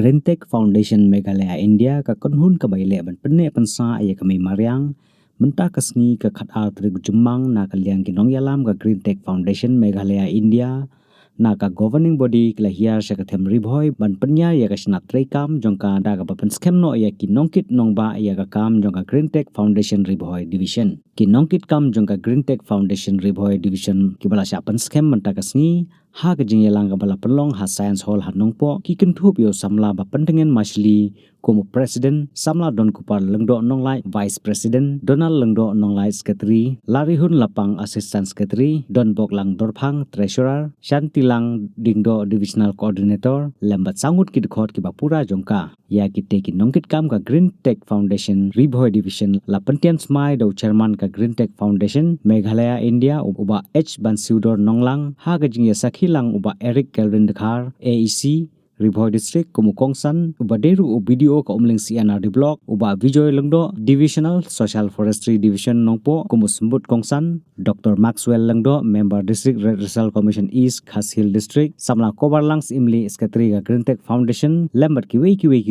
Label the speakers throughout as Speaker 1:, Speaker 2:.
Speaker 1: Green Tech Foundation Meghalaya India ka konhun ka baile ban penne pansa ya kami mariang menta kasngi ka khat tri jumang na kalyang kinong yalam ka Green Tech Foundation Meghalaya India na ka governing body kla hiar sha ka them ribhoi ban penya ya ka snat kam jongka da ka pan scam no ya kinongkit nongba ya ka kam jongka Green Tech Foundation ribhoi division kinongkit kam jongka Green Tech Foundation ribhoi division kibala sha pan scam menta kasngi ha ka jingyalang ka bala penlong ha science hall ha nongpo ki kentup yo samla ba pendengen masli como president samla don kupar lengdo nonglai vice president Donald lengdo nonglai secretary lari hun lapang assistant secretary don boklang dorphang treasurer shantilang dingdo divisional coordinator lembat sangut ki dekhot ki bapura jongka ya ki te ki nongkit kam ka Green Tech Foundation ribhoi division la pentian smai do chairman ka Green Tech Foundation Meghalaya India uba H Bansiudor nonglang ha ka jingya sakhilang uba Eric Kelvin Dekhar AEC Ribhoi District Kumukongsan uba deru video ka umling CNRD block uba Vijoy Lengdo Divisional Social Forestry Division nongpo kumusmbut Kongsan Dr. Maxwell Lengdo Member District Red Result Commission East Khas Hill District Samla Kobarlangs Imli Secretary ka Green Tech Foundation lembat ki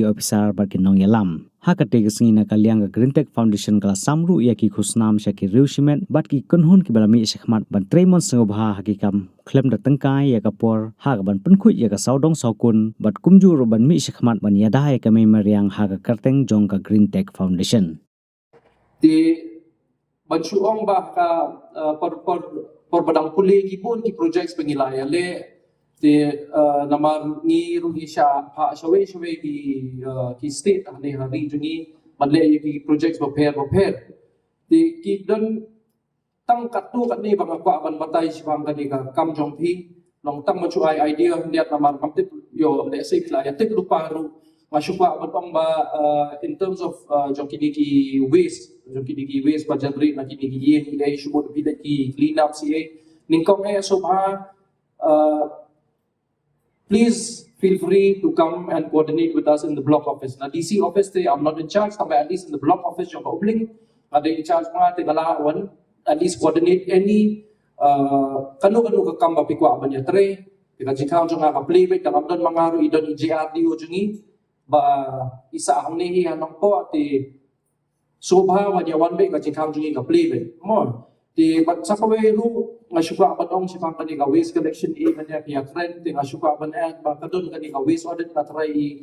Speaker 1: officer barkin nong yalam hakate gesngi na kalyang ka Green Tech Foundation kala samru ya ki khusnam syaki riusimet bat ki kunhun ki balami sekhmat ban tremon sengobha hakikam klem da tengkai ya kapor ha ban penkhut ya ka saudong saukun bat kumju ro ban mi sekhmat ban yada ya ka memoriang ha ka kerteng jong ka Green Tech Foundation
Speaker 2: ti bansuong ba ka por badang puli kipun ki projects pengilaya le ti namar ngi ruhi sya ha shaway ki state ani hari jungi manle ki projects boper ti ki don tang katu kat ni bang apa ban batai sibang kani ka kam jong phi long tang machu ai idea liat namar kamtip yo le sei kla ya tek lupa ru masukwa ban ba in terms of jong ki waste budget rate na kini ki yen ile shubot bi ki clean up si ningkong so ba please feel free to come and coordinate with us in the block office. Now DC office I'm not in charge, but at least in the block office yung kaubling, ada in charge mga tigalawan, at least coordinate any kanu ka kamba pikwa ba niya tre, tika jikang yung nga ka-playway, kakabdon mga ro idon i-JRD o jungi, ba isa ang nihi anong po at subha wa niya one way ka jikang yung ka-playway. Mo, di sa kaway ro, nga syuka ba dong sipang kani ka waste collection man niya kaya trend nga syuka ba na ba kadon kani ka waste audit na try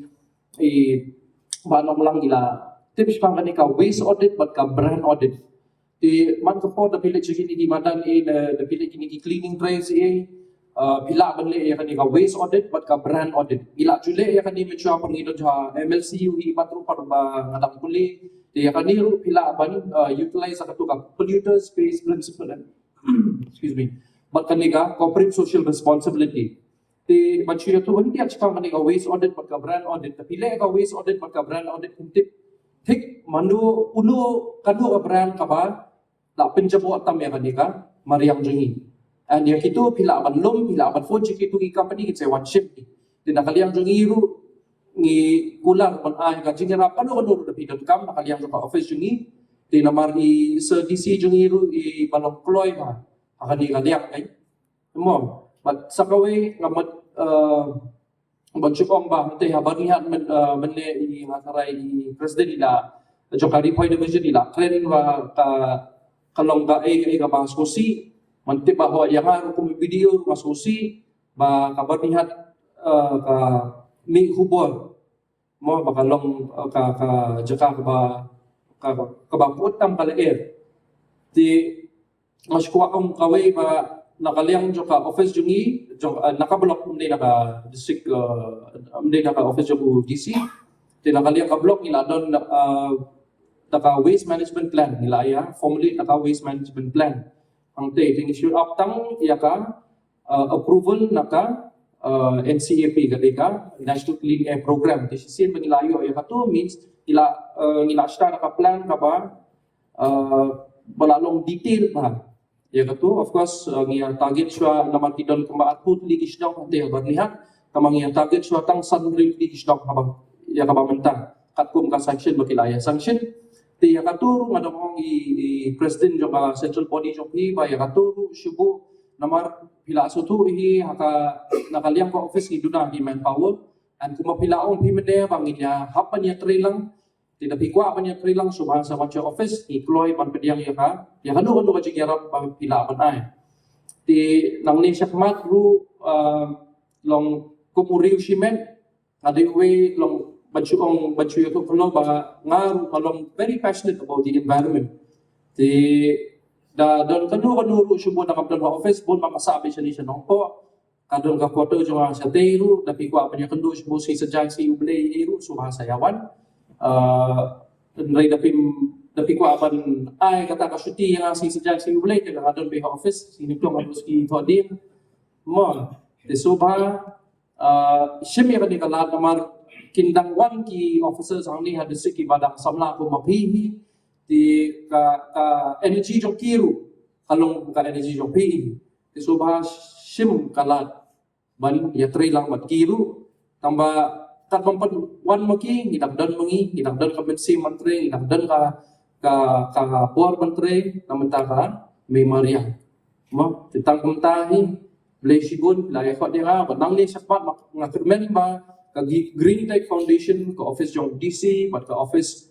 Speaker 2: banong lang ila tips pang kani ka waste audit but ka brand audit di man ko po the village kini di madan the village kini ki cleaning drives bila ban le kani ka waste audit but ka brand audit bila jule kani medyo pang ino ja MLCU patro par ba ngadang kuli di kani ru bila ban utilize ka to ka polluter space principle excuse me, but kaniga corporate social responsibility. Ti machuya to hindi at sipang kaniga waste audit pagka brand audit. Tapile ka waste audit pagka brand audit kuntip. Tik manu uno kanu ka brand ka ba? La penjabo atam ya kaniga mariang jungi. And ya kito pila ban lom pila ban phone chiki tu company kitse one ship. Ti nakaliang jungi ru ngi kular ban ay ka jingira pano kanu da pidot kam nakaliang ka office jungi. Ti namar sa DC jungi ru i balong kloy ba akan ikaliak ay mo but sa kaway nga bansukong ba te habarihan manle i mataray i president nila jo ka report division nila clearing wa ka kalongga ay ka basusi manti ba ho yang kung video masusi ba kabarihan ka mi hubor mo bakalong ka jaka ba kabaputam kalair di mas kuha kong kaway ba nakaliang jo ka office jungi jo nakablock hindi naka district hindi naka office jo DC di nakaliang ka block nila don naka waste management plan nila ya formally naka waste management plan ang te ting issue up tang ya ka approval naka NCAP kadika National Clean Air Program di sin manilayo ya ka to means nila sta naka plan ka ba balalong detail ba ya kato of course ngiya target siya naman tidon kumaatput ligis daw kanti barnihat kamang ngiya target siya tang sunring ligis daw kabang ya kabamenta katkum ka sanction makilaya sanction ti ya kato madamong i president jo ka central body jo ba ya kato shubo namar pilaso to haka nakaliang ka office ni duna di manpower and kumapilaong pimene banginya hapan ya trilang tidak pikwa apa niya trilang subhan sa watch office ikloy pan pediang ya kanu ka jigarap pila pan ay ti nang ni syakmat ru long kumuriu shimen adiwe long banchu yo kuno ba ngaru kalong very passionate about the environment ti don kanu ru subo na kapdan office bon makasabi siya ni siya nong po kadon ka kwarto jo sa teru da pikwa pa niya kando subo si sajay si ublay eru subhan sayawan nray dapi ko apan ay kata ka syuti yang si sejak si ulay ka kadon pihak office sini to harus ki thodim mo de sobha shimi ka ni kala kamar kindang wan ki officers ang ni hadis ki badang samla ko mapihi di ka energy jo kiru kalong ka energy jo pi de sobha shim kala ban ya lang mat kiru tamba kat mampat wan maki hinagdan ka mensi mantre hinagdan ka buar mantre namenta ka may mariang mo titang kumtahi blay sigun lay khot dia banang ni sakpat ngakermen ba ka Green Tech Foundation ka office jong DC pat ka office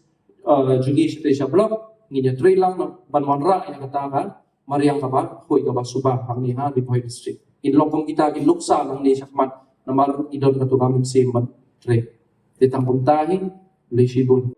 Speaker 2: jugi sa block nginya tre lang banwanra ya kata ka mariang ka ba hoy ka ba subah ang ni ha di Boy district inlokong kita ginluksa lang ni sakmat na marut idon ka to kamen si tre titang puntahin, Lesibon.